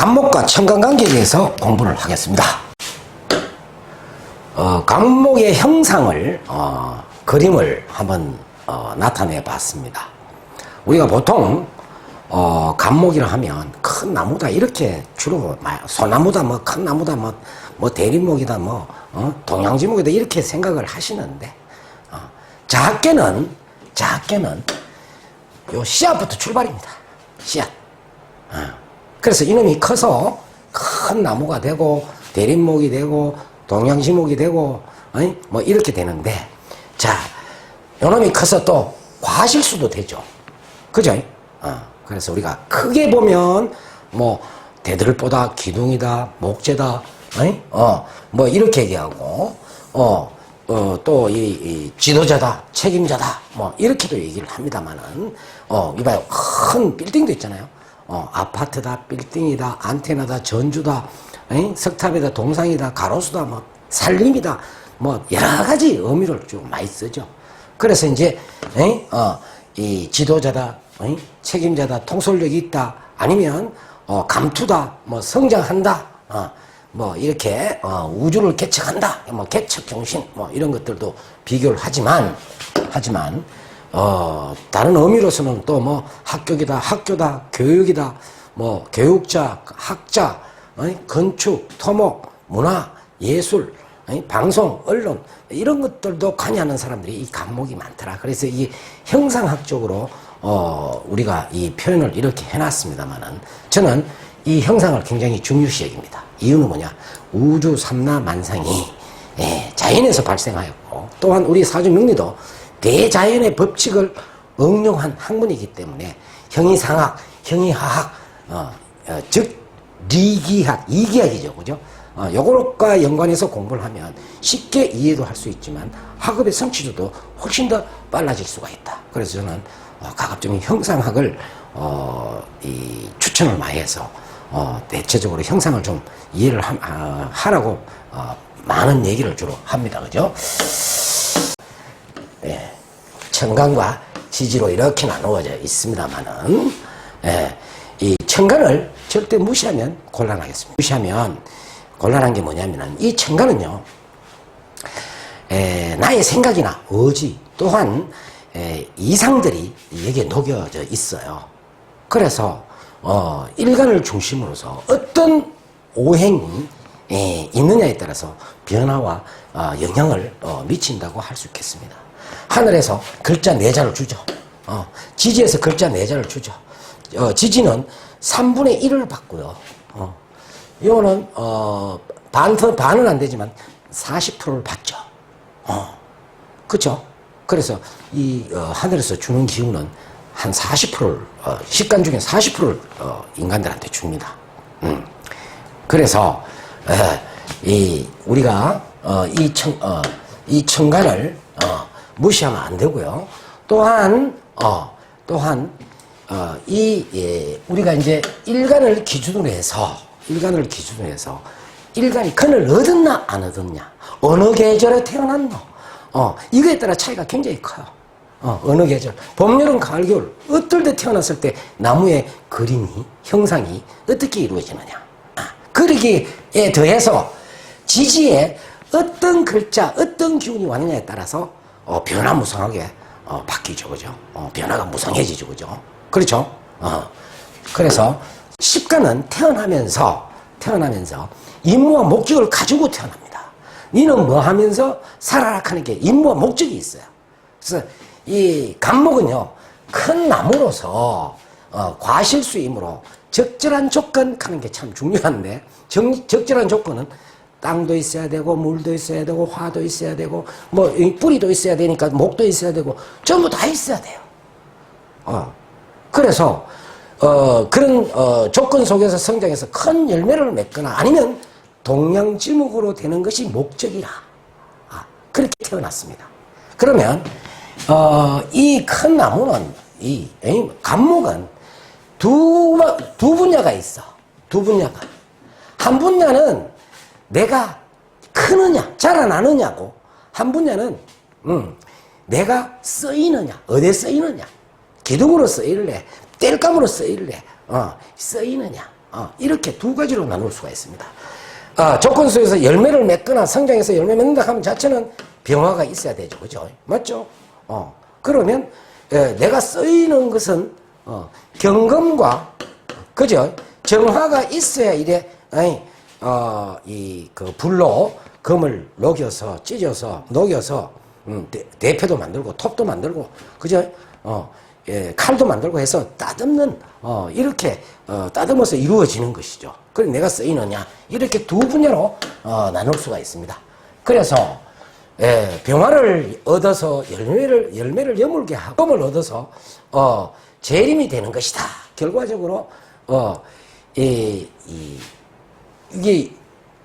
감목과 천간관계에 대해서 공부를 하겠습니다. 감목의 형상을 그림을 한번 나타내 봤습니다. 우리가 보통 감목이라 하면 큰 나무다 이렇게 주로 소나무다 뭐 큰 나무다 뭐 대림목이다 뭐 동양지목이다 이렇게 생각을 하시는데 작게는 요 씨앗부터 출발입니다. 씨앗. 그래서 이놈이 커서 큰 나무가 되고 대림목이 되고 동양지목이 되고 뭐 이렇게 되는데, 자, 요놈이 커서 또 과실수도 되죠. 그죠? 그래서 우리가 크게 보면 뭐 대들보다 기둥이다, 목재다, 뭐 이렇게 얘기하고 또 이 지도자다, 책임자다, 뭐 이렇게도 얘기를 합니다만은 이봐요, 큰 빌딩도 있잖아요. 아파트다, 빌딩이다, 안테나다, 전주다, 석탑이다, 동상이다, 가로수다, 뭐 산림이다, 뭐 여러 가지 의미를 쭉 많이 쓰죠. 그래서 이제 이 지도자다, 책임자다, 통솔력이 있다, 아니면 감투다, 뭐 성장한다, 뭐 이렇게 우주를 개척한다, 뭐 개척 정신, 뭐 이런 것들도 비교를 하지만 다른 의미로서는 또 뭐 학교다, 교육이다, 뭐 교육자, 학자, 건축, 토목, 문화, 예술, 방송, 언론 이런 것들도 관여하는 사람들이 이 감목이 많더라. 그래서 이 형상학적으로 우리가 이 표현을 이렇게 해놨습니다만은 저는 이 형상을 굉장히 중요시 여깁니다. 이유는 뭐냐? 우주 삼라 만상이 자연에서 발생하였고, 또한 우리 사주명리도 대자연의 법칙을 응용한 학문이기 때문에 형이상학, 형이하학, 즉 리기학, 이기학이죠, 그죠? 요것과 연관해서 공부를 하면 쉽게 이해도 할 수 있지만 학업의 성취도도 훨씬 더 빨라질 수가 있다. 그래서 저는 가급적인 형상학을 추천을 많이 해서 대체적으로 형상을 좀 이해를 하라고 많은 얘기를 주로 합니다. 그죠? 천간과 지지로 이렇게 나누어져 있습니다만은, 이 천간을 절대 무시하면 곤란하겠습니다. 무시하면 곤란한 게 뭐냐면은, 이 천간은요, 나의 생각이나 의지 또한 이상들이 여기에 녹여져 있어요. 그래서 일간을 중심으로서 어떤 오행이 있느냐에 따라서 변화와 영향을 미친다고 할 수 있겠습니다. 하늘에서 글자 4자를 주죠. 지지에서 글자 4자를 주죠. 지지는 3분의 1을 받고요. 이거는 반은 안 되지만 40%를 받죠. 그렇죠? 그래서 이 하늘에서 주는 기운은 한 40%를 식간 중에 40%를 인간들한테 줍니다. 그래서 우리가 이 천간을 무시하면 안 되고요. 또한 우리가 이제 일간을 기준으로 해서 일간이 근을 얻었나 안 얻었냐, 어느 계절에 태어났노, 이거에 따라 차이가 굉장히 커요. 어느 계절, 봄, 여름, 가을, 겨울, 어떨 때 태어났을 때 나무의 그림이, 형상이 어떻게 이루어지느냐. 그러기에 더해서 지지에 어떤 글자, 어떤 기운이 왔느냐에 따라서 변화무성하게 바뀌죠. 그죠? 변화가 무성해지죠. 그죠? 그렇죠? 그래서 십간은 태어나면서 임무와 목적을 가지고 태어납니다. 니는 뭐 하면서 살아라 하는 게 임무와 목적이 있어요. 그래서 이 감목은요, 큰 나무로서 과실수이므로 적절한 조건 하는 게 참 중요한데, 적절한 조건은 땅도 있어야 되고, 물도 있어야 되고, 화도 있어야 되고, 뭐 뿌리도 있어야 되니까 목도 있어야 되고, 전부 다 있어야 돼요. 그래서 그런 조건 속에서 성장해서 큰 열매를 맺거나 아니면 동양지목으로 되는 것이 목적이라 그렇게 태어났습니다. 그러면 이 큰 나무는, 이 감목은 두 분야가 있어. 두 분야가. 한 분야는 내가 크느냐, 자라나느냐고, 한 분야는 내가 쓰이느냐, 어디에 쓰이느냐, 기둥으로 쓰일래, 땔감으로 쓰일래, 쓰이느냐, 이렇게 두 가지로 나눌 수가 있습니다. 조건 속에서 열매를 맺거나 성장해서 열매 맺는다 하면 자체는 병화가 있어야 되죠. 그죠? 맞죠? 그러면 내가 쓰이는 것은 경금과 그죠? 정화가 있어야 이래 그 불로 금을 녹여서 찢어서 녹여서 대패도 만들고 톱도 만들고 그죠? 칼도 만들고 해서 따듬는 이렇게 따듬어서 이루어지는 것이죠. 그래 내가 쓰이느냐 이렇게 두 분야로 나눌 수가 있습니다. 그래서 병화를 얻어서 열매를 여물게 하고 금을 얻어서 재림이 되는 것이다. 결과적으로 이게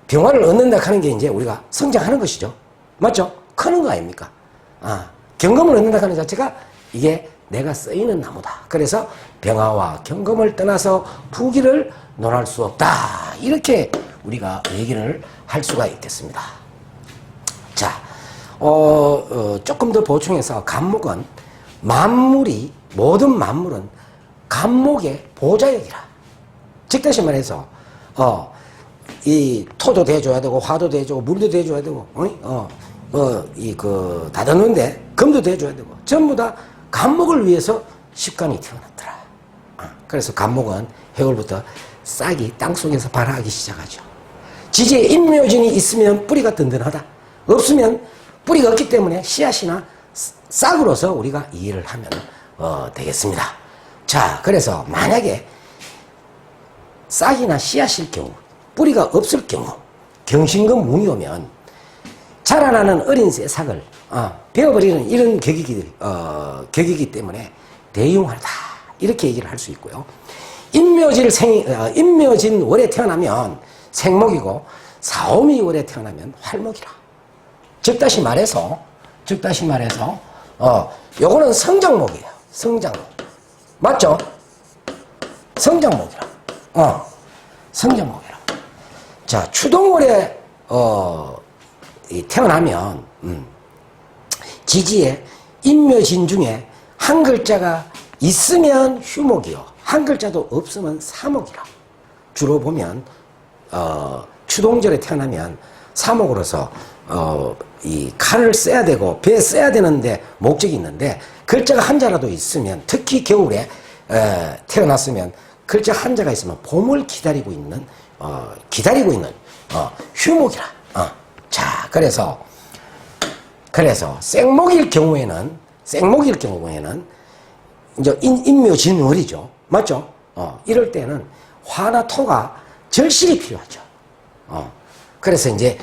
병화를 얻는다 하는 게 이제 우리가 성장하는 것이죠. 맞죠? 크는 거 아닙니까? 경금을 얻는다 하는 자체가 이게 내가 쓰이는 나무다. 그래서 병화와 경금을 떠나서 부귀를 논할 수 없다. 이렇게 우리가 얘기를 할 수가 있겠습니다. 자, 조금 더 보충해서 간목은 모든 만물은 간목의 보좌역이라. 즉 다시 말해서 이 토도 대줘야 되고 화도 대주고 물도 대줘야 되고 다듬는데 금도 대줘야 되고 전부 다 간목을 위해서 식간이 태어났더라. 그래서 간목은 해월부터 싹이 땅속에서 발화하기 시작하죠. 지지에 인묘진이 있으면 뿌리가 든든하다. 없으면 뿌리가 없기 때문에 씨앗이나 싹으로서 우리가 이해를 하면 되겠습니다. 자, 그래서 만약에 싹이나 씨앗일 경우 뿌리가 없을 경우 경신금 운이 오면 자라나는 어린 새싹을 베어버리는 이런 격이기 때문에 대용하다 이렇게 얘기를 할 수 있고요. 인묘진 월에 태어나면 생목이고 사오미 월에 태어나면 활목이라. 즉 다시 말해서 요거는 성장목이에요. 성장목 맞죠? 성장목이라. 성장목이라. 자, 추동월에 태어나면 지지에 인묘진 중에 한 글자가 있으면 휴목이요, 한 글자도 없으면 사목이라. 주로 보면 추동절에 태어나면 사목으로서 이 칼을 써야 되고 배 써야 되는데 목적이 있는데 글자가 한자라도 있으면, 특히 겨울에 태어났으면 글자 한자가 있으면 봄을 기다리고 있는 휴목이라. 자, 그래서 생목일 경우에는 이제 인묘진월이죠. 맞죠? 이럴 때는 화나 토가 절실히 필요하죠. 그래서 이제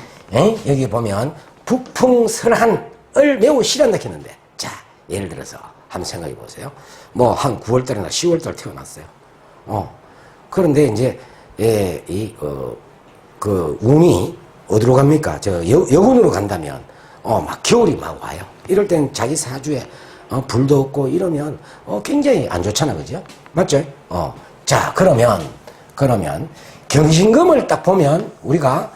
여기 보면 북풍설한을 매우 싫어한다 했는데, 자, 예를 들어서 한번 생각해 보세요. 뭐 한 9월달이나 10월달 태어났어요. 그런데 이제 그 운이 어디로 갑니까? 여군으로 간다면 막 겨울이 막 와요. 이럴 땐 자기 사주에 불도 없고 이러면 굉장히 안 좋잖아, 그죠? 맞죠? 자, 그러면 경신금을 딱 보면 우리가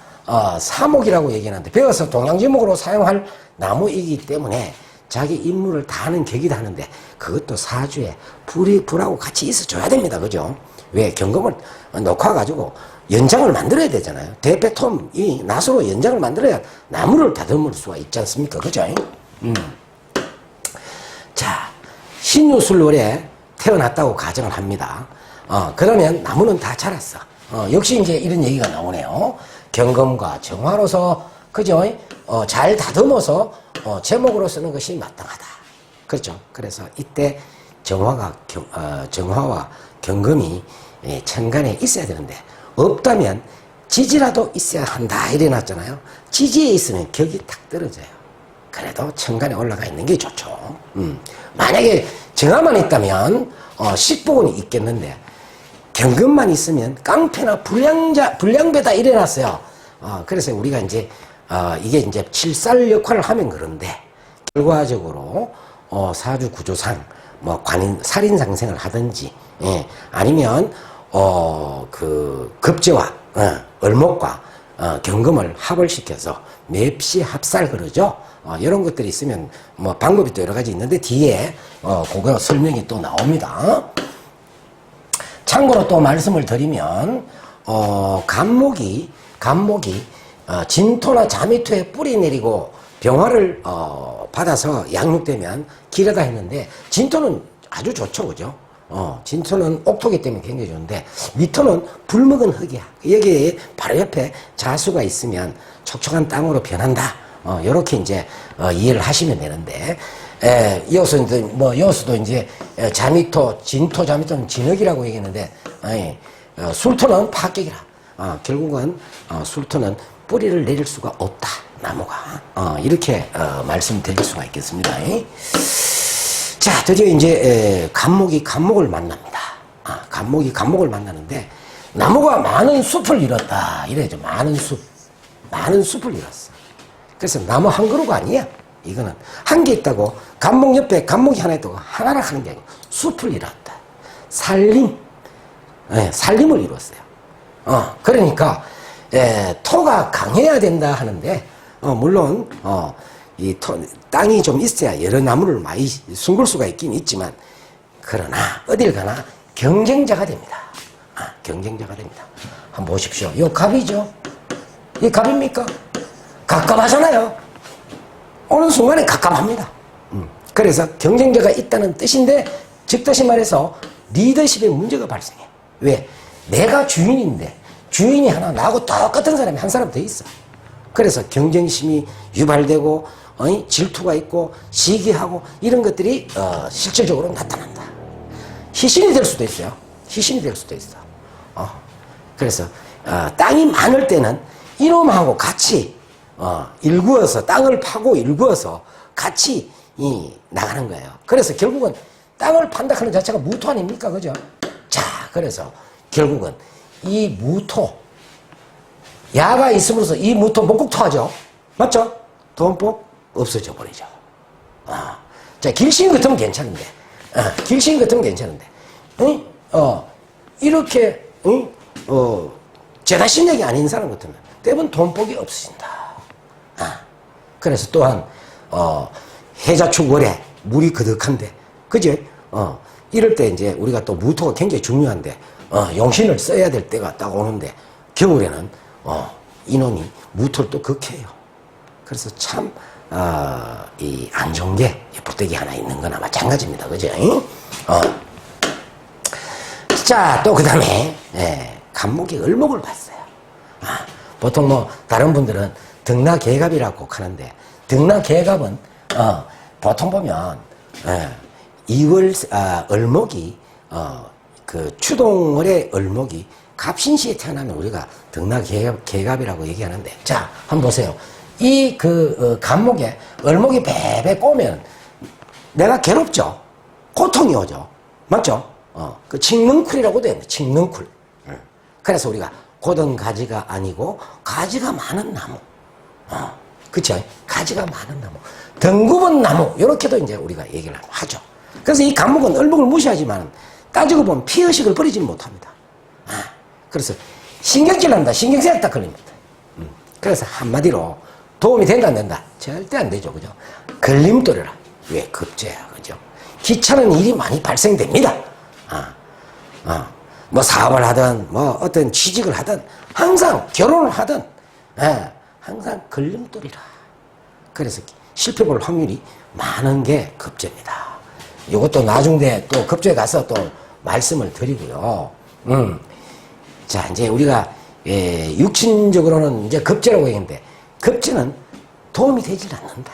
사목이라고 얘기하는데, 배워서 동양지목으로 사용할 나무이기 때문에 자기 임무를 다 하는 격이다 하는데, 그것도 사주에 불하고 같이 있어줘야 됩니다. 그죠? 왜? 경금을 놓고가지고 연장을 만들어야 되잖아요. 대패톰, 이 낫으로 연장을 만들어야 나무를 다듬을 수가 있지 않습니까? 그죠? 자, 신유술월에 태어났다고 가정을 합니다. 그러면 나무는 다 자랐어. 역시 이제 이런 얘기가 나오네요. 경금과 정화로서, 그죠? 잘 다듬어서 제목으로 쓰는 것이 마땅하다. 그렇죠? 그래서 이때 정화와 경금이 천간에 있어야 되는데, 없다면 지지라도 있어야 한다 이래 놨잖아요. 지지에 있으면 격이 탁 떨어져요. 그래도 천간에 올라가 있는 게 좋죠. 만약에 정화만 있다면 식복은 있겠는데, 경금만 있으면 깡패나 불량배다 이래 놨어요. 그래서 우리가 이제 이게 이제 칠살 역할을 하면 그런데, 결과적으로 사주 구조상 뭐 살인상생을 하든지, 아니면 그 급제와 을목과 경금을 합을 시켜서 맵시 합살 그러죠. 이런 것들이 있으면 뭐 방법이 또 여러 가지 있는데, 뒤에 그거 설명이 또 나옵니다. 참고로 또 말씀을 드리면 간목이 진토나 자미토에 뿌리 내리고 병화를 받아서 양육되면 기르다 했는데, 진토는 아주 좋죠, 그죠? 진토는 옥토기 때문에 굉장히 좋은데, 미토는 불먹은 흙이야. 여기에 바로 옆에 자수가 있으면 촉촉한 땅으로 변한다. 요렇게 이제 이해를 하시면 되는데, 여수도 이제 자미토, 진토, 자미토는 진흙이라고 얘기했는데, 술토는 파격이라. 결국은 술토는 뿌리를 내릴 수가 없다, 나무가. 이렇게 말씀드릴 수가 있겠습니다. 자, 드디어 이제 간목이 간목을 만납니다. 간목이 간목을 만나는데, 나무가 많은 숲을 잃었다 이래죠. 많은 숲을 잃었어. 그래서 나무 한 그루가 아니야. 이거는 한 개 있다고, 간목 옆에 간목이 하나 있다고 하나를 하는 게 아니고 숲을 잃었다. 살림을 이뤘어요. 그러니까 토가 강해야 된다 하는데, 물론 땅이 좀 있어야 여러 나무를 많이 숨길 수가 있긴 있지만, 그러나 어딜 가나 경쟁자가 됩니다. 경쟁자가 됩니다. 한번 보십시오. 요 갑이죠. 이 갑입니까? 갑갑하잖아요. 어느 순간에 갑갑합니다. 그래서 경쟁자가 있다는 뜻인데, 즉다시 말해서 리더십에 문제가 발생해. 왜? 내가 주인인데 주인이 하나, 나하고 똑같은 사람이 한 사람 더 있어. 그래서 경쟁심이 유발되고 질투가 있고 시기하고 이런 것들이 실질적으로 나타난다. 희신이 될 수도 있어요. 희신이 될 수도 있어. 그래서 땅이 많을 때는 이놈하고 같이 일구어서, 땅을 파고 일구어서 같이 나가는 거예요. 그래서 결국은 땅을 판다 하는 자체가 무토 아닙니까? 그죠? 자, 그래서 결국은 이 무토, 야가 있음으로써 이 무토 목국토하죠. 맞죠? 돈복 없어져 버리죠. 자, 길신 같으면 괜찮은데, 길신 같으면 괜찮은데, 이렇게, 재다신력이 아닌 사람 같으면 대부분 돈복이 없어진다. 그래서 또한, 해자축월에 물이 그득한데, 그지? 이럴 때 이제 우리가 또 무토가 굉장히 중요한데, 용신을 써야 될 때가 딱 오는데, 겨울에는, 인원이 무토를 또 극해요. 그래서 참, 이 안 좋은 게 부득이 하나 있는 거나 마찬가지입니다. 그죠? 자, 또 그 다음에, 간목이 을목을 봤어요. 보통 다른 분들은 등나개갑이라고 하는데, 등나개갑은, 보통 보면, 2월, 을목이, 그 추동월의 을목이 갑신시에 태어나면 우리가 등나개갑이라고 얘기하는데, 자, 한번 보세요. 이 간목에 을목이 베베 꼬면 내가 괴롭죠. 고통이 오죠. 맞죠? 그 칡능쿨이라고도 해요. 칡능쿨. 그래서 우리가 고등가지가 아니고 가지가 많은 나무. 그쵸? 가지가 많은 나무. 덩굽은 나무. 요렇게도 이제 우리가 얘기를 하죠. 그래서 이 간목은 을목을 무시하지만 따지고 보면 피의식을 버리지는 못합니다. 그래서 신경질 난다. 신경쇠약 딱 걸립니다. 그래서 한마디로 도움이 된다 안 된다? 절대 안 되죠. 그죠? 걸림돌이라. 왜? 급제야. 그죠? 귀찮은 일이 많이 발생됩니다. 뭐 사업을 하든 뭐 어떤 취직을 하든 항상 결혼을 하든 항상 걸림돌이라. 그래서 실패 볼 확률이 많은 게 급제입니다. 이것도 나중에 또 급제에 가서 또 말씀을 드리고요. 자, 이제 우리가 육신적으로는 이제 급제라고 얘기했는데, 급제는 도움이 되질 않는다.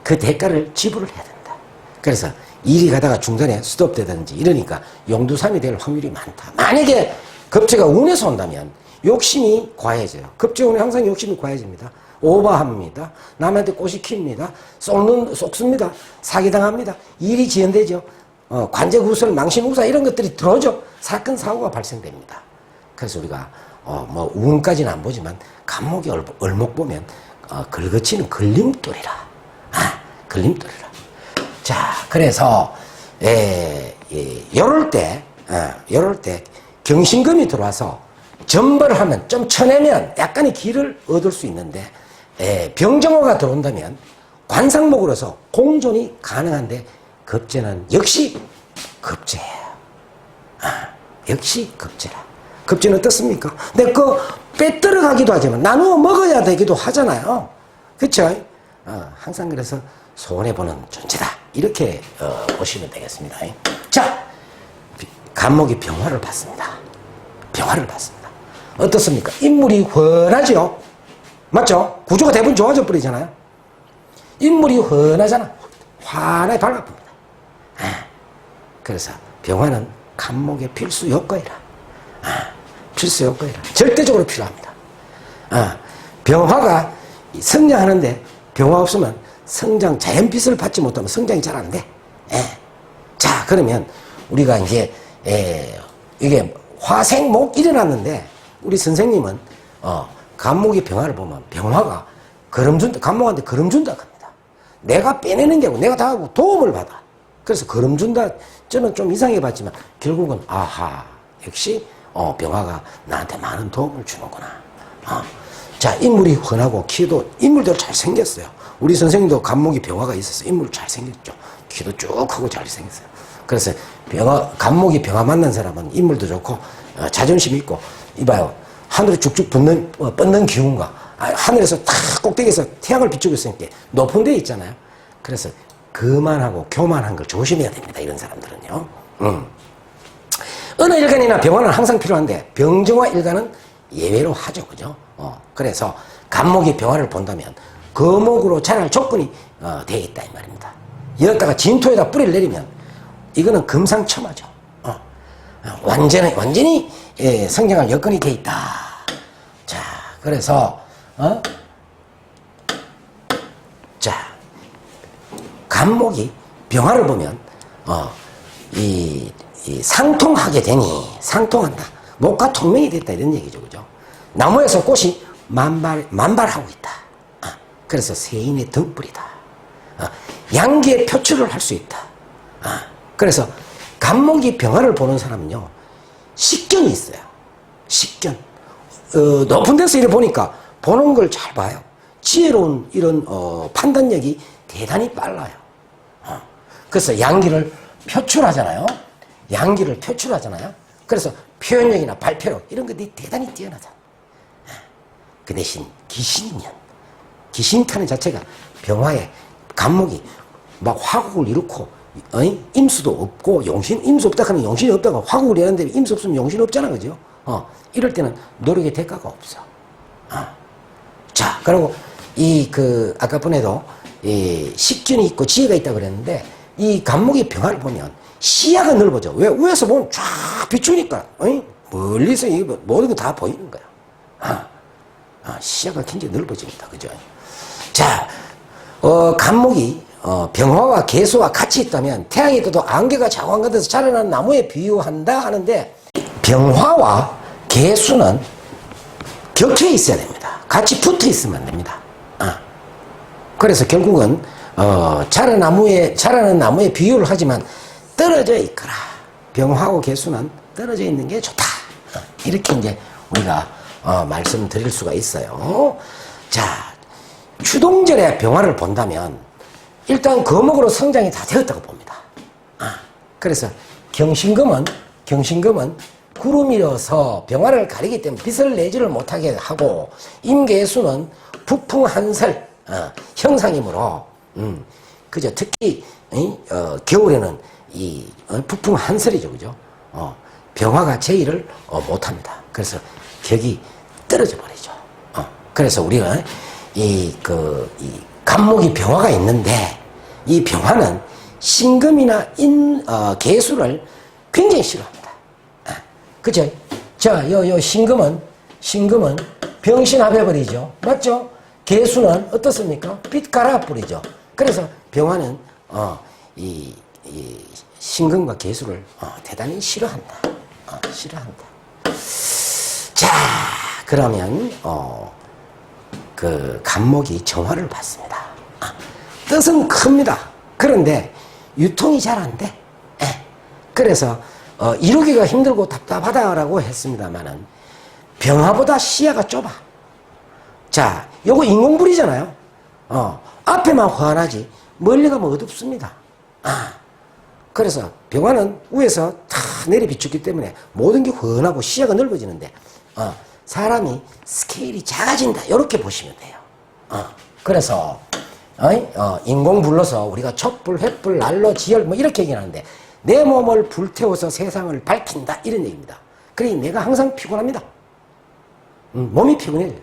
그 대가를 지불을 해야 된다. 그래서 일이 가다가 중간에 스톱되든지 이러니까 용두삼이 될 확률이 많다. 만약에 급제가 운에서 온다면 욕심이 과해져요. 급제 운에 항상 욕심이 과해집니다. 오버합니다. 남한테 꼬시킵니다. 쏙습니다. 사기당합니다. 일이 지연되죠. 관제구설, 망신우사 이런 것들이 들어오죠. 사건, 사고가 발생됩니다. 그래서 우리가 운까지는 안 보지만 간목이 을목 보면 걸거치는 걸림돌이라. 걸림돌이라. 자, 그래서 요럴 때 경신금이 들어와서 전벌을 하면 좀 쳐내면 약간의 길을 얻을 수 있는데, 병정호가 들어온다면 관상목으로서 공존이 가능한데, 급제는 역시 급제예요. 역시 급제라. 급진 어떻습니까? 근데 그 빼들어가기도 하지만 나누어 먹어야 되기도 하잖아요. 그쵸? 항상 그래서 손해보는 존재다. 이렇게 보시면 되겠습니다. 자, 간목이 병화를 받습니다. 병화를 받습니다. 어떻습니까? 인물이 훤하죠? 맞죠? 구조가 대부분 좋아져 버리잖아요. 인물이 훤하잖아. 환하게 밝아봅니다. 그래서 병화는 간목의 필수 요건이라. 필수 요건이라. 절대적으로 필요합니다. 병화가 성장하는데 병화 없으면 성장, 자연빛을 받지 못하면 성장이 잘 안 돼. 자, 그러면 우리가 이제, 이게 화생목 일어났는데, 우리 선생님은, 간목의 병화를 보면 병화가 걸음준다, 간목한테 걸음준다 합니다. 내가 빼내는 게 아니고 내가 다 하고 도움을 받아. 그래서 걸음준다, 저는 좀 이상해 봤지만, 결국은, 아하, 역시, 병화가 나한테 많은 도움을 주는구나. 자, 인물이 훤하고 키도 인물대로 잘생겼어요. 우리 선생님도 간목이 병화가 있어서 인물 잘생겼죠. 키도 쭉 크고 잘생겼어요. 그래서 간목이 병화 만난 사람은 인물도 좋고 자존심 있고 이봐요. 하늘에 쭉쭉 뻗는 기운과 하늘에서 탁 꼭대기에서 태양을 비추고 있으니까 높은 데 있잖아요. 그래서 거만하고 교만한 걸 조심해야 됩니다. 이런 사람들은요. 어느 일간이나 병화는 항상 필요한데 병정화 일간은 예외로 하죠. 그죠? 그래서 간목이 병화를 본다면 거목으로 자랄 조건이 되어 있다 이 말입니다. 이렇다가 진토에다 뿌리를 내리면 이거는 금상첨화죠. 완전히 성장할 여건이 되어 있다. 자, 그래서 자, 간목이 병화를 보면 이 상통하게 되니 상통한다. 목과 통명이 됐다 이런 얘기죠. 그죠? 나무에서 꽃이 만발하고 있다. 그래서 세인의 등불이다. 양기의 표출을 할 수 있다. 그래서 간목이 병화를 보는 사람은요, 식견이 있어요. 식견. 높은 데서 이래 보니까 보는 걸 잘 봐요. 지혜로운 이런 판단력이 대단히 빨라요. 그래서 양기를 표출하잖아요. 양기를 표출하잖아요. 그래서 표현력이나 발표력 이런 것들이 대단히 뛰어나다. 그 대신 기신타는 자체가 병화에 간목이 막 화국을 일으고 임수도 없고 임수 없다 하면 용신이 없다가 화국을 이하는데 임수 없으면 용신이 없잖아. 그죠? 이럴 때는 노력의 대가가 없어. 자, 그리고 아까 번에도 식균이 있고 지혜가 있다고 그랬는데 이 간목의 병화를 보면 시야가 넓어져. 왜? 위에서 보면 쫙 비추니까 멀리서 모든 거 다 보이는 거야. 시야가 굉장히 넓어집니다. 그죠? 자, 간목이 병화와 개수와 같이 있다면 태양이 떠도 안개가 자광 같아서 자라나는 나무에 비유한다 하는데 병화와 개수는 격해 있어야 됩니다. 같이 붙어 있으면 안 됩니다. 그래서 결국은 자라는 나무에 비유를 하지만 떨어져 있거라. 병화하고 개수는 떨어져 있는 게 좋다. 이렇게 이제 우리가 말씀드릴 수가 있어요. 자, 추동절에 병화를 본다면 일단 거목으로 성장이 다 되었다고 봅니다. 그래서 경신금은 구름이라서 병화를 가리기 때문에 빛을 내지를 못하게 하고 임계수는 부풍한설 형상이므로 그죠. 특히 겨울에는 이 부풍한설이죠. 그죠. 병화가 제의를 못합니다. 그래서 격이 떨어져 버리죠. 그래서 우리가 이 간목이 병화가 있는데 이 병화는 신금이나 개수를 굉장히 싫어합니다. 그죠? 자, 요 신금은 병신합해버리죠. 맞죠? 개수는 어떻습니까? 빛 갈아버리죠. 그래서 병화는 이 신금과 개수를 대단히 싫어한다. 싫어한다. 자, 그러면 그 간목이 정화를 받습니다. 뜻은 큽니다. 그런데 유통이 잘 안 돼. 그래서 이루기가 힘들고 답답하다라고 했습니다만은 병화보다 시야가 좁아. 자, 요거 인공불이잖아요. 앞에만 환하지 멀리 가면 어둡습니다. 그래서 병화는 위에서 다 내리 비추기 때문에 모든 게 훤하고 시야가 넓어지는데, 사람이 스케일이 작아진다. 이렇게 보시면 돼요. 그래서, 인공 불러서 우리가 촛불, 횃불, 난로, 지열, 뭐 이렇게 얘기하는데, 내 몸을 불태워서 세상을 밝힌다. 이런 얘기입니다. 그러니 내가 항상 피곤합니다. 몸이 피곤해요.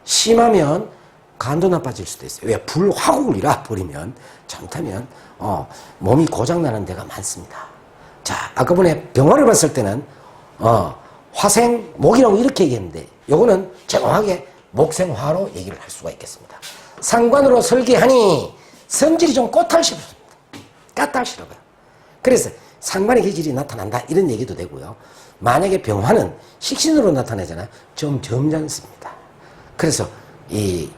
심하면 간도 나빠질 수도 있어요. 왜? 불화국을 잃어버리면, 잘못하면, 몸이 고장나는 데가 많습니다. 자, 아까 전에 병화를 봤을 때는, 화생, 목이라고 이렇게 얘기했는데, 요거는 정확하게 목생화로 얘기를 할 수가 있겠습니다. 상관으로 설계하니 성질이 좀 꼬탈스럽습니다. 까탈스러워요. 그래서 상관의 기질이 나타난다. 이런 얘기도 되고요. 만약에 병화는 식신으로 나타나잖아요. 좀 점잖습니다. 그래서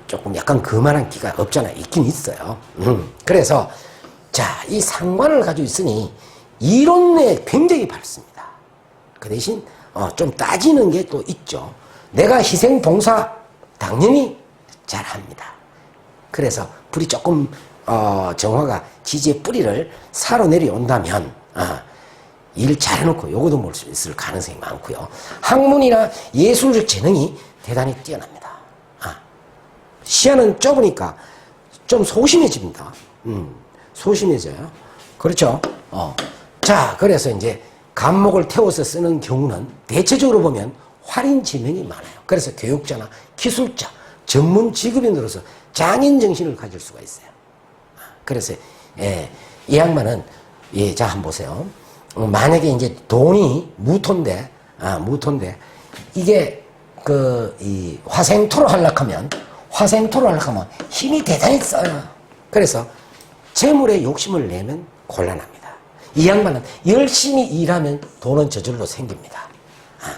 조금 약간 그만한 기가 없잖아요. 있긴 있어요. 그래서 자, 이 상관을 가지고 있으니 이론에 굉장히 밝습니다. 그 대신 좀 따지는 게 또 있죠. 내가 희생봉사 당연히 잘합니다. 그래서 불이 조금 정화가 지지의 뿌리를 사로 내려온다면 일 잘해놓고 요거도 볼 수 있을 가능성이 많고요. 학문이나 예술적 재능이 대단히 뛰어납니다. 시야는 좁으니까 좀 소심해집니다. 소심해져요. 그렇죠? 자, 그래서 이제 간목을 태워서 쓰는 경우는 대체적으로 보면 활인 지명이 많아요. 그래서 교육자나 기술자, 전문 직업인으로서 장인 정신을 가질 수가 있어요. 그래서 이 양반은 자 한번 보세요. 만약에 이제 돈이 무토인데 이게 이 화생토로 하려면 힘이 대단히 써요. 그래서 재물에 욕심을 내면 곤란합니다. 이 양반은 열심히 일하면 돈은 저절로 생깁니다.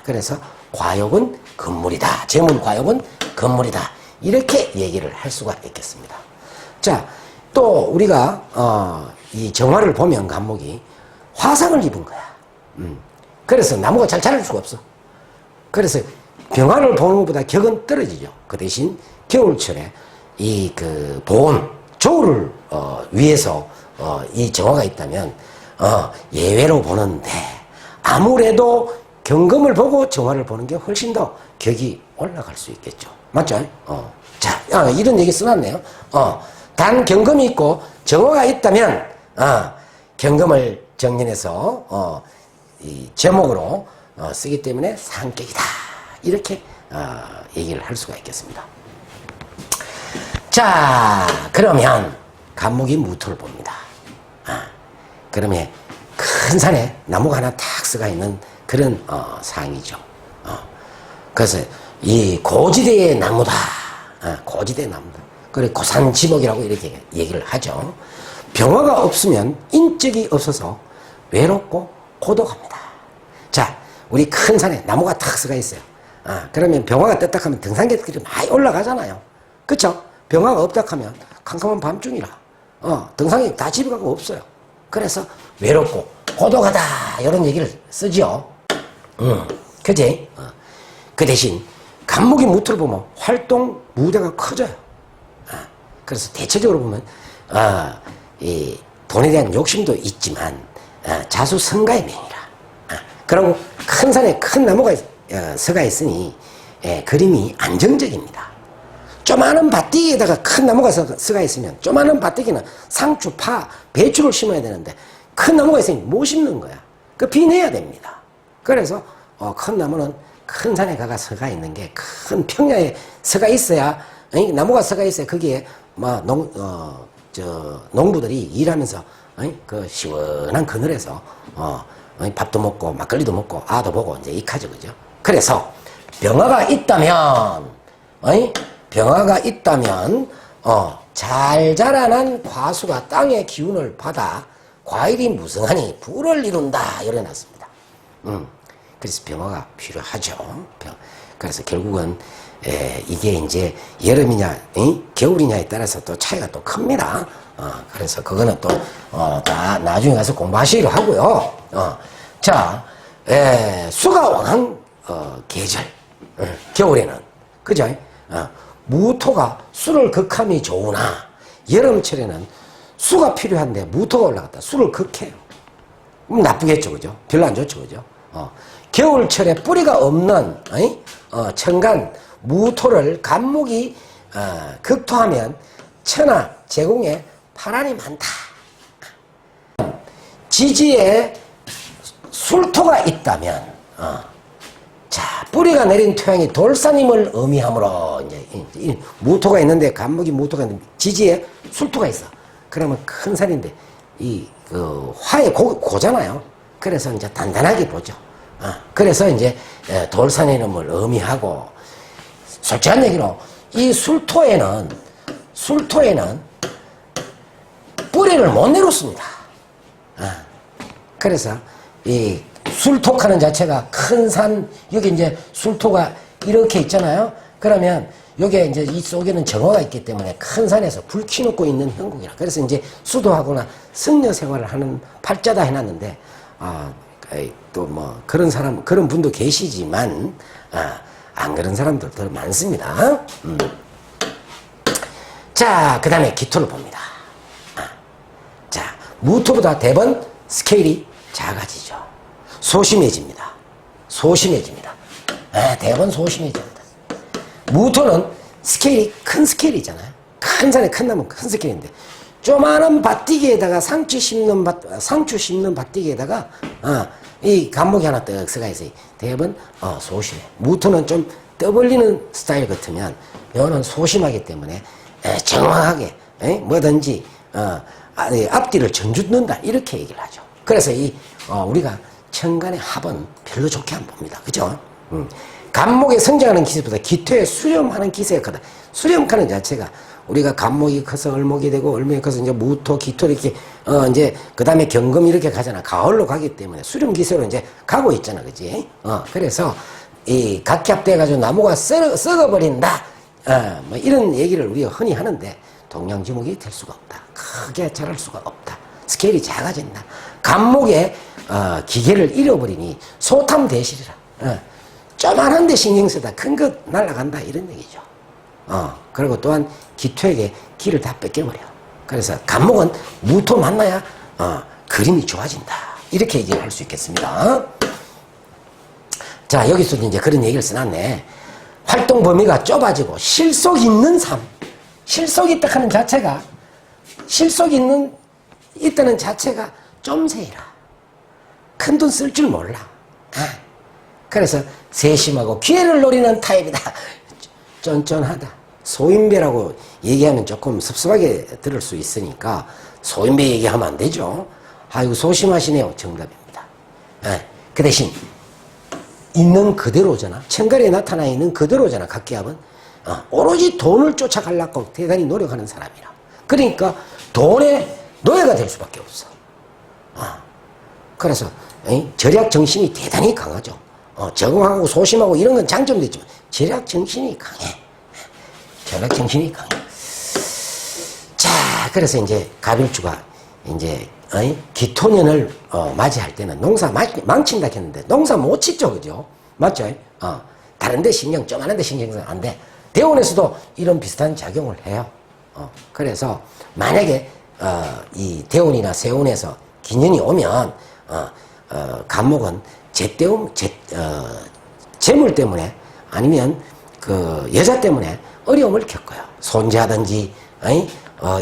그래서 과욕은 금물이다. 재물 과욕은 금물이다. 이렇게 얘기를 할 수가 있겠습니다. 자, 또 우리가 이 정화를 보면 간목이 화상을 입은 거야. 그래서 나무가 잘 자랄 수가 없어. 그래서 병화를 보는 것보다 격은 떨어지죠. 그 대신 겨울철에 보온, 조우를 위해서 이 정화가 있다면 예외로 보는데 아무래도 경금을 보고 정화를 보는 게 훨씬 더 격이 올라갈 수 있겠죠. 맞죠? 자, 이런 얘기 써놨네요. 단 경금이 있고 정화가 있다면 경금을 정년해서 이 제목으로 쓰기 때문에 상격이다. 이렇게 얘기를 할 수가 있겠습니다. 자, 그러면 간목이 무토를 봅니다. 그러면 큰 산에 나무가 하나 탁 쓰가 있는 그런 상이죠. 그래서 이 고지대의 나무다. 고지대의 나무다. 그래 고산지목이라고 이렇게 얘기를 하죠. 병화가 없으면 인적이 없어서 외롭고 고독합니다. 자, 우리 큰 산에 나무가 탁 쓰가 있어요. 그러면 병화가 떴다 하면 등산객들이 많이 올라가잖아요. 그쵸? 병화가 없다 하면 캄캄한 밤중이라 등산객 다 집에 가고 없어요. 그래서 외롭고 고독하다 이런 얘기를 쓰죠. 그지? 그 대신 간목이 무토를 보면 활동 무대가 커져요. 그래서 대체적으로 보면 이 돈에 대한 욕심도 있지만 자수성가의 명이라. 그리고 큰 산에 큰 나무가 서가 있으니 그림이 안정적입니다. 조그마한 밭대기에다가 큰 나무가 서가 있으면 조그마한 밭대기는 상추, 파, 배추를 심어야 되는데 큰 나무가 있으니 못 심는 거야. 그 비내야 됩니다. 그래서 큰 나무는 큰 산에 가가 서가 있는 게 큰 평야에 서가 있어야 나무가 서가 있어야 거기에 농부들이 일하면서 그 시원한 그늘에서 밥도 먹고 막걸리도 먹고 아도 보고 이제 이카죠, 그죠? 그래서 병화가 있다면 잘 자라난 과수가 땅의 기운을 받아 과일이 무성하니 부를 이룬다 이래놨습니다. 그래서 병화가 필요하죠. 그래서 결국은 이게 이제 여름이냐 겨울이냐에 따라서 또 차이가 또 큽니다. 그래서 그거는 또 다 나중에 가서 공부하시기로 하고요. 자, 수가 왕한 계절 겨울에는 그죠? 무토가 수를 극함이 좋으나 여름철에는 수가 필요한데 무토가 올라갔다. 수를 극해요. 그럼 나쁘겠죠, 그죠? 별로 안 좋죠, 그죠? 겨울철에 뿌리가 없는, 천간, 무토를 간목이, 극토하면 천하, 제공에 파란이 많다. 지지에 술토가 있다면, 자, 뿌리가 내린 토양이 돌산임을 의미하므로, 이제, 무토가 있는데, 간목이 무토가 있는데, 지지에 술토가 있어. 그러면 큰 산인데, 화의 고잖아요. 그래서 이제 단단하게 보죠. 그래서 이제, 돌산임을 의미하고, 솔직한 얘기로, 이 술토에는 뿌리를 못 내놓습니다. 그래서, 이 술토하는 자체가 큰 산, 여기 이제 술토가 이렇게 있잖아요. 그러면 여기에 이제 이 속에는 정화가 있기 때문에 큰 산에서 불 켜놓고 있는 형국이라. 그래서 이제 수도하거나 승려 생활을 하는 팔자다 해놨는데, 또 뭐 그런 사람, 그런 분도 계시지만, 안 그런 사람들 더 많습니다. 자, 그 다음에 기토를 봅니다. 자, 무토보다 대번 스케일이 작아지죠. 소심해집니다. 대번 소심해집니다. 무토는 스케일이 큰 스케일이잖아요. 큰 산에 큰 나무 큰 스케일인데, 조만한 밭디기에다가 상추 심는 밭디기에다가, 이 간목이 하나 떡 서가 있어요. 대번, 소심해. 무토는 좀 떠벌리는 스타일 같으면, 여는 소심하기 때문에, 정확하게, 뭐든지, 앞뒤를 전주는다. 이렇게 얘기를 하죠. 그래서 우리가 천간의 합은 별로 좋게 안 봅니다. 그죠? 간목에 성장하는 기세보다 기토에 수렴하는 기세가 크다. 수렴하는 자체가 우리가 간목이 커서 을목이 되고 을목이 커서 이제 무토, 기토 이렇게 이제 그 다음에 경금 이렇게 가잖아. 가을로 가기 때문에 수렴 기세로 이제 가고 있잖아, 그지? 그래서 이 각합돼가지고 나무가 썩어버린다. 뭐 이런 얘기를 우리가 흔히 하는데 동양지목이 될 수가 없다. 크게 자랄 수가 없다. 스케일이 작아진다. 간목에 기계를 잃어버리니 소탐대실이라. 쪼만한 데 신경 쓰다 큰 것 날아간다 이런 얘기죠. 그리고 또한 기토에게 기를 다 뺏겨버려. 그래서 간목은 무토 만나야 그림이 좋아진다. 이렇게 얘기를 할 수 있겠습니다. 자, 여기서도 이제 그런 얘기를 써놨네. 활동 범위가 좁아지고 실속 있는 삶. 실속이 있다 하는 자체가, 실속이 있다는 자체가 쫌생이라. 큰 돈 쓸 줄 몰라. 그래서 세심하고 기회를 노리는 타입이다. 쫀쫀하다. 소인배라고 얘기하면 조금 섭섭하게 들을 수 있으니까 소인배 얘기하면 안 되죠. 아이고 소심하시네요. 정답입니다. 그 대신 있는 그대로잖아. 천간에 나타나 있는 그대로잖아. 각기합은 오로지 돈을 쫓아가려고 대단히 노력하는 사람이라. 그러니까 돈의 노예가 될 수밖에 없어. 그래서 절약 정신이 대단히 강하죠. 적응하고 소심하고 이런 건 장점도 있지만 절약 정신이 강해. 절약 정신이 강해. 자, 그래서 이제 갑일주가 이제 기토년을 맞이할 때는 농사 망친다 했는데 농사 못 짓죠, 그죠? 맞죠? 다른 데 신경, 좀 하는 데 신경 쓰면 안 돼. 대원에서도 이런 비슷한 작용을 해요. 그래서 만약에 이 대원이나 세운에서 기년이 오면 간목은 재물 때문에 아니면 그 여자 때문에 어려움을 겪어요. 손재하든지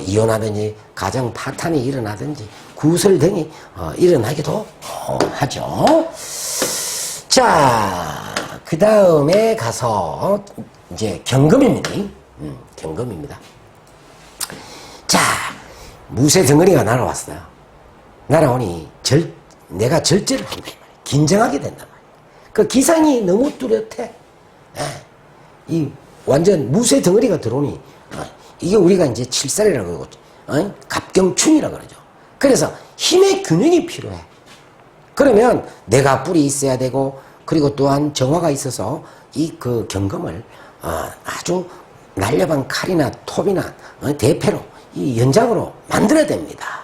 이혼하든지 가정 파탄이 일어나든지 구설 등이 일어나기도 하죠. 자, 그 다음에 가서 이제 경금입니다. 경금입니다. 자, 무쇠 덩어리가 날아왔어요. 날아오니 내가 절제를 한다. 긴장하게 된단 말이야. 그 기상이 너무 뚜렷해. 이 완전 무쇠 덩어리가 들어오니 이게 우리가 이제 칠살이라고 그러고 갑경춘이라고 그러죠. 그래서 힘의 균형이 필요해. 그러면 내가 뿔이 있어야 되고 그리고 또한 정화가 있어서 이 그 경금을 아주 날렵한 칼이나 톱이나 대패로 이 연장으로 만들어야 됩니다.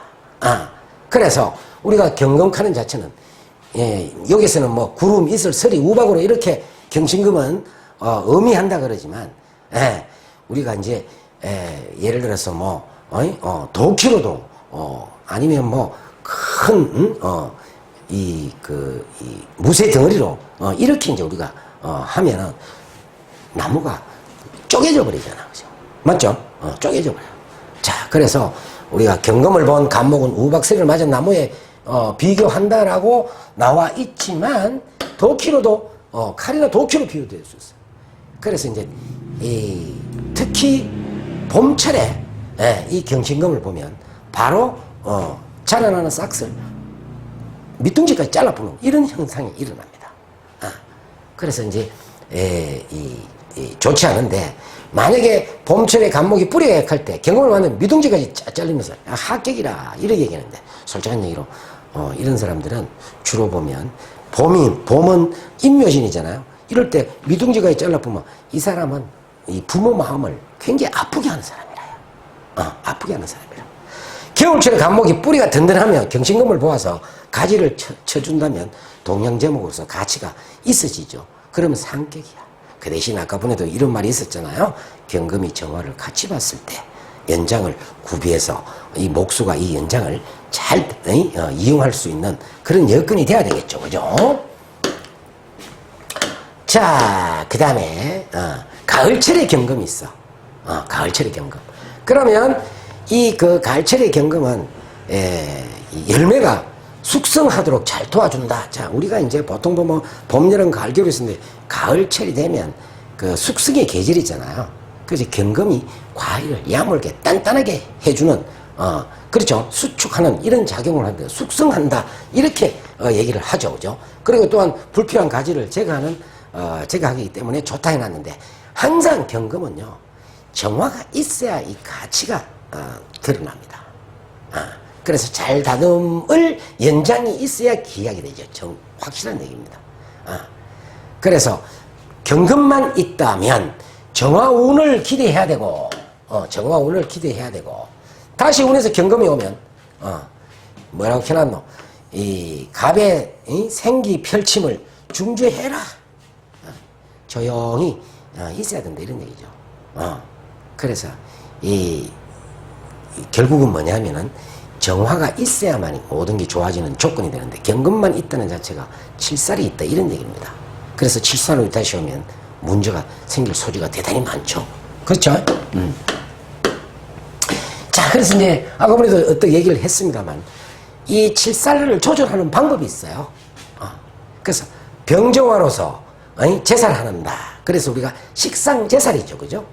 그래서 우리가 경금하는 자체는 여기서는 뭐 구름, 이슬, 서리, 우박으로 이렇게 경신금은 의미한다 그러지만 우리가 이제 예를 들어서 뭐 도키로도 아니면 뭐, 큰, 이 무쇠 덩어리로, 이렇게 이제 우리가, 하면은, 나무가 쪼개져 버리잖아. 그죠? 맞죠? 쪼개져 버려. 자, 그래서 우리가 경금을 본 간목은 우박새를 맞은 나무에, 비교한다라고 나와 있지만, 도키로도, 칼이나 도키로 비교될 수 있어요. 그래서 이제, 특히 봄철에, 이 경신금을 보면, 바로, 자라나는 싹을 밑둥지까지 잘라보는 이런 현상이 일어납니다. 그래서 이제 좋지 않은데 만약에 봄철에 간목이 뿌리가 약할 때 경금을 맞으면 밑둥지까지 잘리면서 합격이라 이렇게 얘기하는데 솔직한 얘기로 이런 사람들은 주로 보면 봄은 인묘신이잖아요. 이럴 때 밑둥지까지 잘라보면 이 사람은 이 부모 마음을 굉장히 아프게 하는 사람이라요. 아프게 하는 사람이라. 겨울철에 간목이 뿌리가 든든하면 경신금을 보아서 가지를 쳐준다면 동양제목으로서 가치가 있어지죠. 그러면 상격이야. 그 대신 아까 전에도 이런 말이 있었잖아요. 경금이 정화를 같이 봤을 때 연장을 구비해서 이 목수가 이 연장을 잘 이용할 수 있는 그런 여건이 돼야 되겠죠. 그죠? 자, 그 다음에 가을철에 경금이 있어. 가을철에 경금. 그러면 이 가을철의 경금은 열매가 숙성하도록 잘 도와준다. 자, 우리가 이제 보통 보면 봄, 여름, 가을, 겨울이 있는데 가을철이 되면 그 숙성의 계절이잖아요. 그래서 경금이 과일을 야물게 단단하게 해주는 그렇죠. 수축하는 이런 작용을 하는데 숙성한다 이렇게 얘기를 하죠. 그죠? 그리고 또한 불필요한 가지를 제거하기 때문에 좋다 해놨는데 항상 경금은요 정화가 있어야 이 가치가 드러납니다. 그래서 잘 다듬을 연장이 있어야 기약이 되죠. 확실한 얘기입니다. 그래서 경금만 있다면 정화운을 기대해야 되고, 정화운을 기대해야 되고, 다시 운에서 경금이 오면, 뭐라고 해놨노? 이 갑의 생기 펼침을 중재해라. 조용히 있어야 된다 이런 얘기죠. 그래서 결국은 뭐냐면은 정화가 있어야만 모든 게 좋아지는 조건이 되는데 경금만 있다는 자체가 칠살이 있다 이런 얘기입니다. 그래서 칠살로 다시 오면 문제가 생길 소지가 대단히 많죠. 그렇죠? 자, 그래서 이제 아까 전에도 어떤 얘기를 했습니다만 이 칠살을 조절하는 방법이 있어요. 그래서 병정화로서 제살하는다. 그래서 우리가 식상제살이죠. 그죠?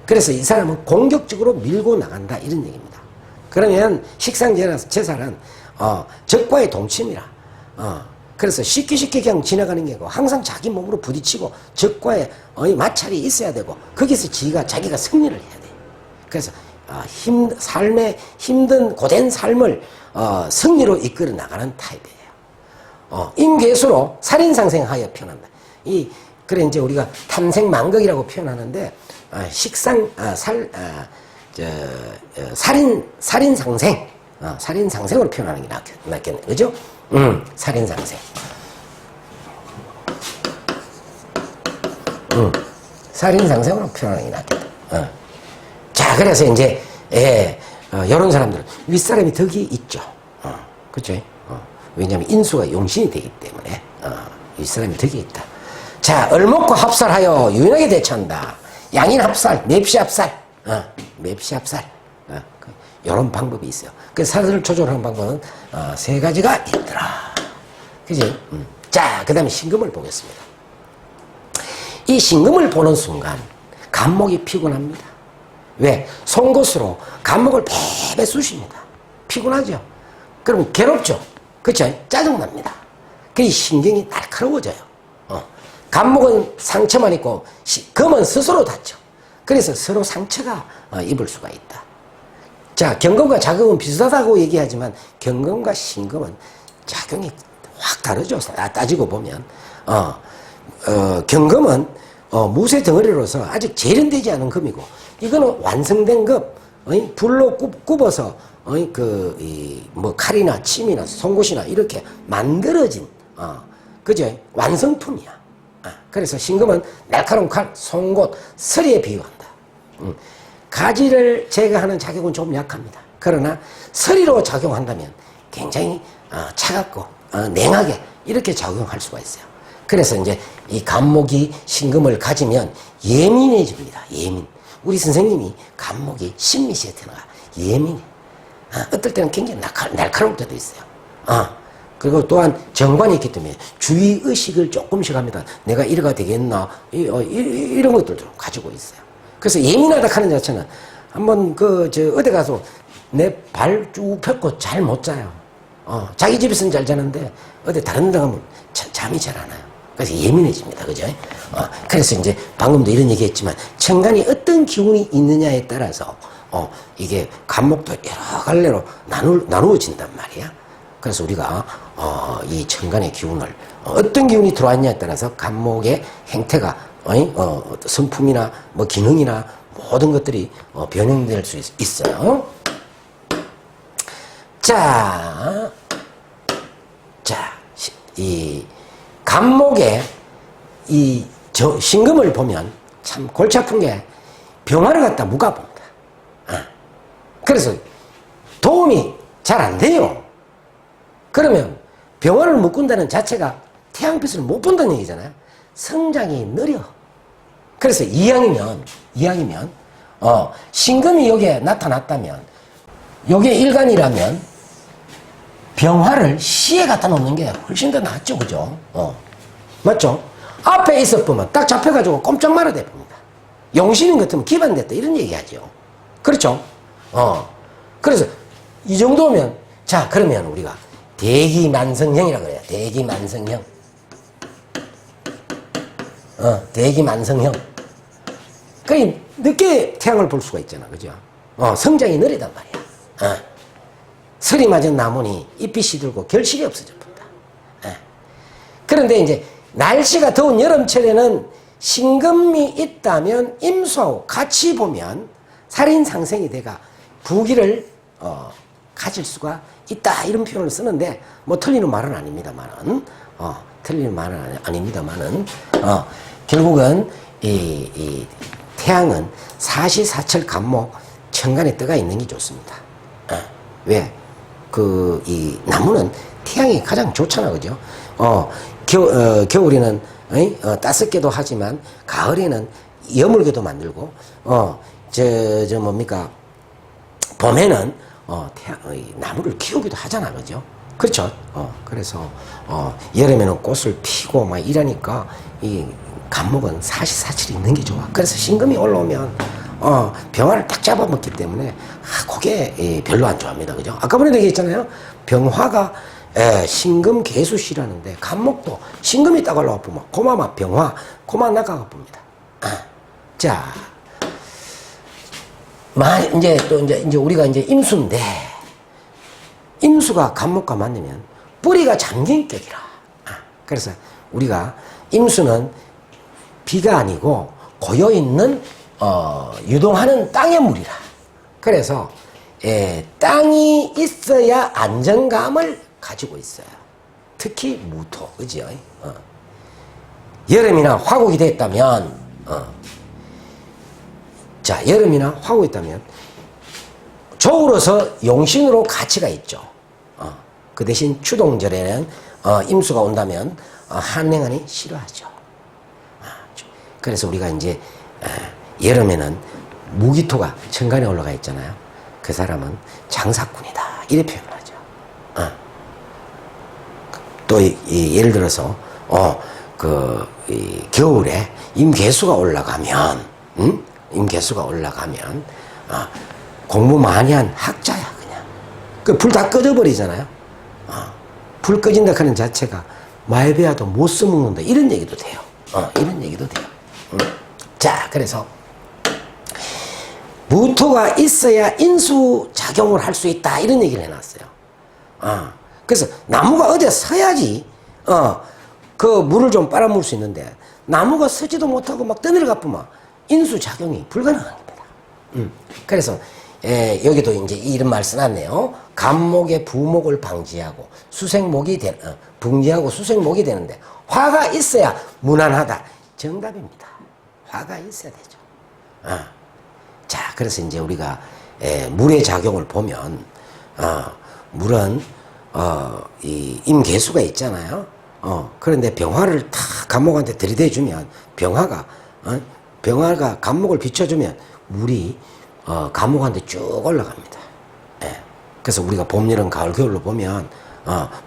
그래서 이 사람은 공격적으로 밀고 나간다 이런 얘기입니다. 그러면 식상제살은 적과의 동침이라 그래서 쉽게 그냥 지나가는 게 아니고 항상 자기 몸으로 부딪히고 적과의 마찰이 있어야 되고 거기서 자기가 승리를 해야 돼. 그래서 삶의 힘든 고된 삶을 승리로 이끌어 나가는 타입이에요. 인괴수로 살인상생하여 표현한다. 그래 이제 우리가 탐생만극이라고 표현하는데 살인상생, 살인상생으로 표현하는 게 낫겠네, 그죠? 살인상생. 살인상생으로 표현하는 게 낫겠다. 자, 그래서 이제, 이런 사람들은 윗사람이 덕이 있죠. 그죠? 왜냐하면 인수가 용신이 되기 때문에, 윗사람이 덕이 있다. 자, 을목과 합살하여 유연하게 대처한다. 양인 합살, 맵시 합살, 맵시 합살. 이런 방법이 있어요. 그 살을 조절하는 방법은 세 가지가 있더라. 그지? 자, 그 다음에 신금을 보겠습니다. 이 신금을 보는 순간 간목이 피곤합니다. 왜? 송곳으로 간목을 베베 쑤십니다. 피곤하죠? 그럼 괴롭죠? 그쵸? 짜증납니다. 그 신경이 날카로워져요. 간목은 상처만 있고 금은 스스로 다쳐. 그래서 서로 상처가 입을 수가 있다. 자, 경금과 자금은 비슷하다고 얘기하지만 경금과 신금은 작용이 확 다르죠. 따지고 보면 경금은 무쇠 덩어리로서 아직 재련되지 않은 금이고 이거는 완성된 금, 불로 굽어서 뭐 칼이나 침이나 송곳이나 이렇게 만들어진 그죠? 완성품이야. 그래서 신금은 날카로운 칼, 송곳, 서리에 비유한다. 가지를 제거하는 자격은 좀 약합니다. 그러나 서리로 작용한다면 굉장히 차갑고 냉하게 이렇게 작용할 수가 있어요. 그래서 이제 이 간목이 신금을 가지면 예민해집니다. 예민. 우리 선생님이 간목이 신미시에 태어나가 예민해. 어떨 때는 굉장히 날카로울 때도 있어요. 그리고 또한 정관이 있기 때문에 주의의식을 조금씩 합니다. 내가 이래가 되겠나 이런 것들도 가지고 있어요. 그래서 예민하다 하는 자체는 한번 어디 가서 내 발 쭉 펴고 잘 못 자요. 자기 집에서는 잘 자는데 어디 다른 데 가면 잠이 잘 안 와요. 그래서 예민해집니다. 그죠? 그래서 이제 방금도 이런 얘기 했지만 천간이 어떤 기운이 있느냐에 따라서 이게 간목도 여러 갈래로 나누어진단 말이야. 그래서 우리가 이 천간의 기운을 어떤 기운이 들어왔냐에 따라서 간목의 행태가 성품이나 뭐 기능이나 모든 것들이 변형될 수 있어요. 자, 이 간목의 이 신금을 보면 참 골치 아픈 게 병화를 갖다 묶어봅니다. 그래서 도움이 잘 안 돼요. 그러면 병화를 묶은다는 자체가 태양빛을 못 본다는 얘기잖아요. 성장이 느려. 그래서 이왕이면 신금이 여기에 나타났다면 여기에 일간이라면 병화를 시에 갖다 놓는 게 훨씬 더 낫죠. 그죠? 맞죠? 앞에 있었으면 딱 잡혀가지고 꼼짝 말아 대봅니다. 용신인 같으면 기반됐다 이런 얘기하죠. 그렇죠? 그래서 이 정도면 자 그러면 우리가 대기만성형이라고 그래요. 대기만성형. 대기만성형. 그러니까 늦게 태양을 볼 수가 있잖아. 그죠? 성장이 느리단 말이야. 설이 맞은 나무니 잎이 시들고 결실이 없어져 본다. 그런데 이제 날씨가 더운 여름철에는 신금이 있다면 임수하고 같이 보면 살인상생이 돼가 부기를 가질 수가 있다 이런 표현을 쓰는데 뭐 틀리는 말은 아닙니다만은 결국은 이 태양은 사시사철 간목 천간에 떠가 있는 게 좋습니다. 왜? 이 나무는 태양이 가장 좋잖아, 그죠? 겨울에는 따숩게도 하지만 가을에는 여물게도 만들고 봄에는 나무를 키우기도 하잖아, 그죠? 그렇죠? 그래서 여름에는 꽃을 피고 막 이러니까 이 간목은 사시사철이 있는 게 좋아. 그래서 신금이 올라오면 병화를 딱 잡아먹기 때문에 그게 별로 안 좋아합니다. 그죠? 아까번에도 얘기했잖아요. 병화가 신금 개수시라는데 간목도 신금이 딱 올라와 보면 고마마 병화 고만 나가가 봅니다. 자, 이제 우리가 이제 임수인데 임수가 간목과 만나면 뿌리가 잠긴 격이라. 그래서 우리가 임수는 비가 아니고 고여 있는 유동하는 땅의 물이라. 그래서 땅이 있어야 안정감을 가지고 있어요. 특히 무토, 그죠? 여름이나 화국이 됐다면, 여름이나 화국이 있다면 조우로서 용신으로 가치가 있죠. 그 대신 추동절에는 임수가 온다면 한랭한이 싫어하죠. 그래서 우리가 이제 여름에는 무기토가 천간에 올라가 있잖아요. 그 사람은 장사꾼이다 이렇게 표현하죠. 또 예를 들어서 겨울에 임계수가 올라가면 공부 많이 한 학자야 그냥. 그 불 다 꺼져버리잖아요. 불 꺼진다 하는 자체가 말배야도 못 써먹는다 이런 얘기도 돼요. 이런 얘기도 돼요. 자, 그래서 무토가 있어야 인수작용을 할 수 있다 이런 얘기를 해놨어요. 그래서 나무가 어디에 서야지 그 물을 좀 빨아먹을 수 있는데 나무가 서지도 못하고 막 떠내려가 보면 인수작용이 불가능합니다. 그래서 여기도 이제 이런 말 써놨네요. 간목의 부목을 방지하고 붕지하고 수생목이 되는데 화가 있어야 무난하다. 정답입니다. 화가 있어야 되죠. 자, 그래서 이제 우리가 물의 작용을 보면 물은 이 임계수가 있잖아요. 그런데 병화를 탁 간목한테 들이대주면 병화가 간목을 비춰주면 물이 간목한테 쭉 올라갑니다. 예. 그래서 우리가 봄, 여름, 가을, 겨울로 보면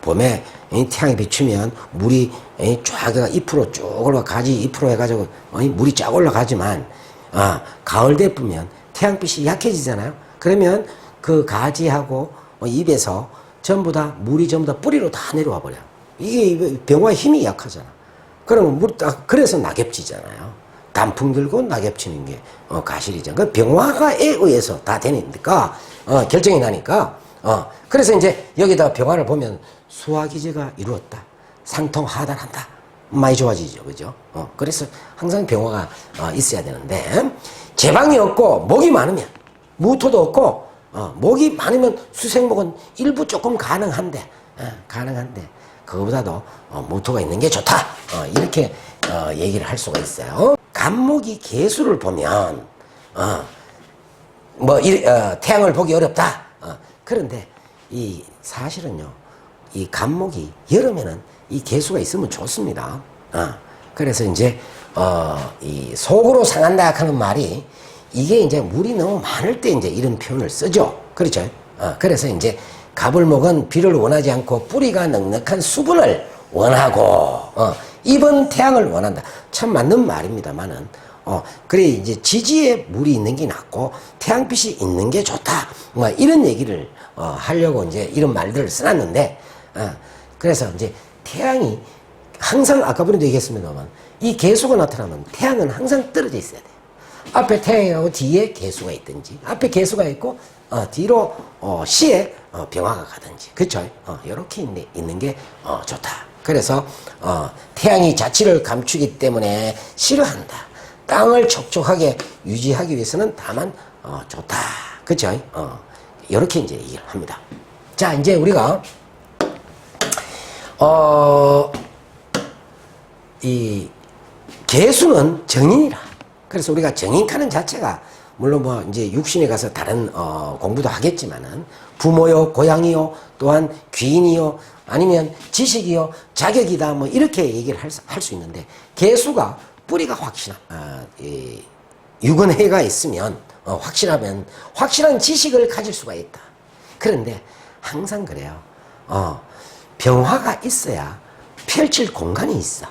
봄에 태양이 비추면 물이 쫙 잎으로 쭉 올라가 가지 잎으로 해가지고 물이 쫙 올라가지만 가을 되면 태양빛이 약해지잖아요. 그러면 그 가지하고 잎에서 전부 다 물이 전부 다 뿌리로 다 내려와 버려. 이게 병화의 힘이 약하잖아. 그러면 그래서 낙엽지잖아요. 단풍 들고 낙엽치는 게 가실이죠. 그 병화가에 의해서 다 되니까 결정이 나니까 그래서 이제 여기다 병화를 보면 수화기제가 이루었다. 상통하단한다. 많이 좋아지죠, 그죠? 그래서 항상 병화가 있어야 되는데 제방이 없고 목이 많으면 무토도 없고 목이 많으면 수생목은 일부 조금 가능한데 그거보다도 무토가 있는 게 좋다. 이렇게 얘기를 할 수가 있어요. 간목이 개수를 보면 태양을 보기 어렵다. 그런데 이 사실은요, 이 간목이 여름에는 이 개수가 있으면 좋습니다. 그래서 이제 이 속으로 상한다 하는 말이 이게 이제 물이 너무 많을 때 이제 이런 표현을 쓰죠. 그렇죠? 그래서 이제 가불목은 비를 원하지 않고 뿌리가 넉넉한 수분을 원하고 잎은 태양을 원한다. 참 맞는 말입니다만은 그래 이제 지지에 물이 있는 게 낫고 태양빛이 있는 게 좋다. 뭐 이런 얘기를 하려고 이제 이런 말들을 써놨는데 그래서 이제 태양이 항상 아까부터 얘기했습니다만 이 개수가 나타나면 태양은 항상 떨어져 있어야 돼요. 앞에 태양하고 뒤에 개수가 있든지 앞에 개수가 있고 뒤로 시에 병화가 가든지 그쵸? 이렇게 있는 게 좋다. 그래서 태양이 자취를 감추기 때문에 싫어한다. 땅을 촉촉하게 유지하기 위해서는 다만 좋다. 그쵸? 이렇게 이제 얘기를 합니다. 자, 이제 우리가 이 개수는 정인이라. 그래서 우리가 정인카는 자체가 물론 뭐 이제 육신에 가서 다른 공부도 하겠지만은 부모요, 고향이요, 또한 귀인이요, 아니면 지식이요, 자격이다 뭐 이렇게 얘기를 할 수 있는데 개수가 뿌리가 유근해가 있으면 확실하면 확실한 지식을 가질 수가 있다. 그런데 항상 그래요. 병화가 있어야 펼칠 공간이 있어.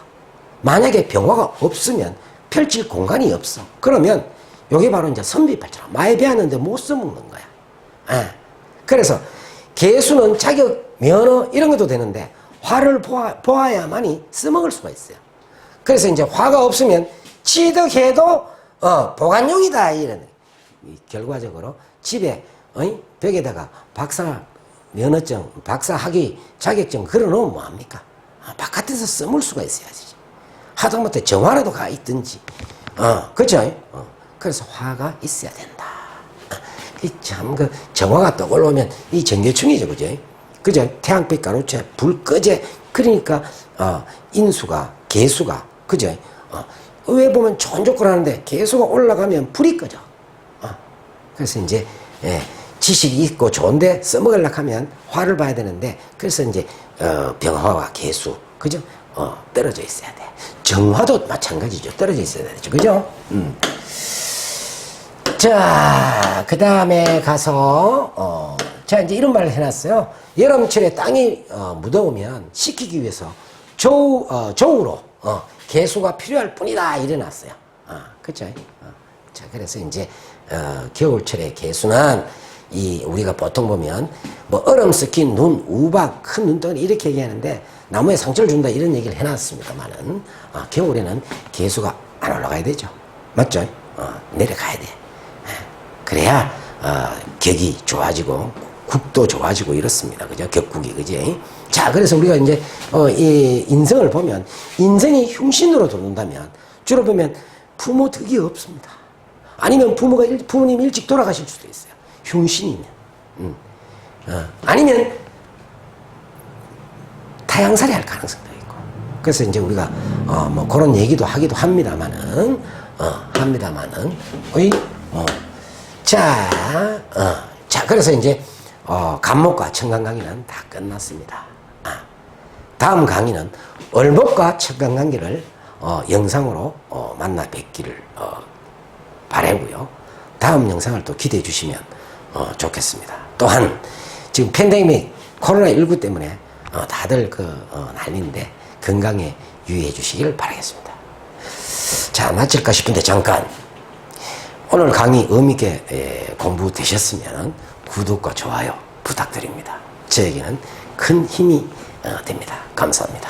만약에 병화가 없으면 펼칠 공간이 없어. 그러면 요게 바로 이제 선비팔처럼 많이 배웠는데 못 써먹는 거야. 그래서 개수는 자격, 면허 이런 것도 되는데 화를 보아야만이 써먹을 수가 있어요. 그래서 이제 화가 없으면 취득해도 보관용이다 이런. 결과적으로 집에 벽에다가 박사 면허증, 박사 학위 자격증 걸어놓으면 뭐합니까? 바깥에서 써먹을 수가 있어야지. 하다못해 정화라도 가 있든지. 그렇죠? 그래서 화가 있어야 된다. 참, 정화가 떠올라오면 이 정교충이죠, 그죠? 그죠? 태양빛 가로채, 불 꺼제. 그러니까, 인수가, 개수가, 그죠? 왜 보면 좋은 조건 하는데, 개수가 올라가면 불이 꺼져. 그래서 이제, 지식이 있고 좋은데 써먹으려고 하면 화를 봐야 되는데, 그래서 이제, 병화와 개수, 그죠? 떨어져 있어야 돼. 정화도 마찬가지죠. 떨어져 있어야 되죠. 그죠? 자, 그 다음에 가서, 자, 이제 이런 말을 해놨어요. 여름철에 땅이 무더우면 식히기 위해서 저우로 개수가 필요할 뿐이다. 이래놨어요. 그쵸? 자, 그래서 이제, 겨울철에 개수는 우리가 보통 보면, 뭐, 얼음 섞인 눈, 우박, 큰 눈덩이 이렇게 얘기하는데, 나무에 상처를 준다 이런 얘기를 해놨습니다만은, 겨울에는 개수가 안 올라가야 되죠. 맞죠? 내려가야 돼. 그래야 격이 좋아지고 국도 좋아지고 이렇습니다. 그죠? 격국이 그지? 자, 그래서 우리가 이제 이 인성을 보면 인성이 흉신으로 돕는다면 주로 보면 부모 덕이 없습니다. 아니면 부모님 일찍 돌아가실 수도 있어요. 흉신이면. 아니면 타양살이 할 가능성도 있고. 그래서 이제 우리가 뭐 그런 얘기도 하기도 합니다만은 자, 그래서 이제, 간목과 청간 강의는 다 끝났습니다. 다음 강의는 을목과 청간 관계를, 영상으로, 만나 뵙기를, 바라고요. 다음 영상을 또 기대해 주시면, 좋겠습니다. 또한, 지금 팬데믹, 코로나19 때문에, 다들 난리인데, 건강에 유의해 주시길 바라겠습니다. 자, 마칠까 싶은데 잠깐. 오늘 강의 의미있게 공부 되셨으면 구독과 좋아요 부탁드립니다. 저에게는 큰 힘이 됩니다. 감사합니다.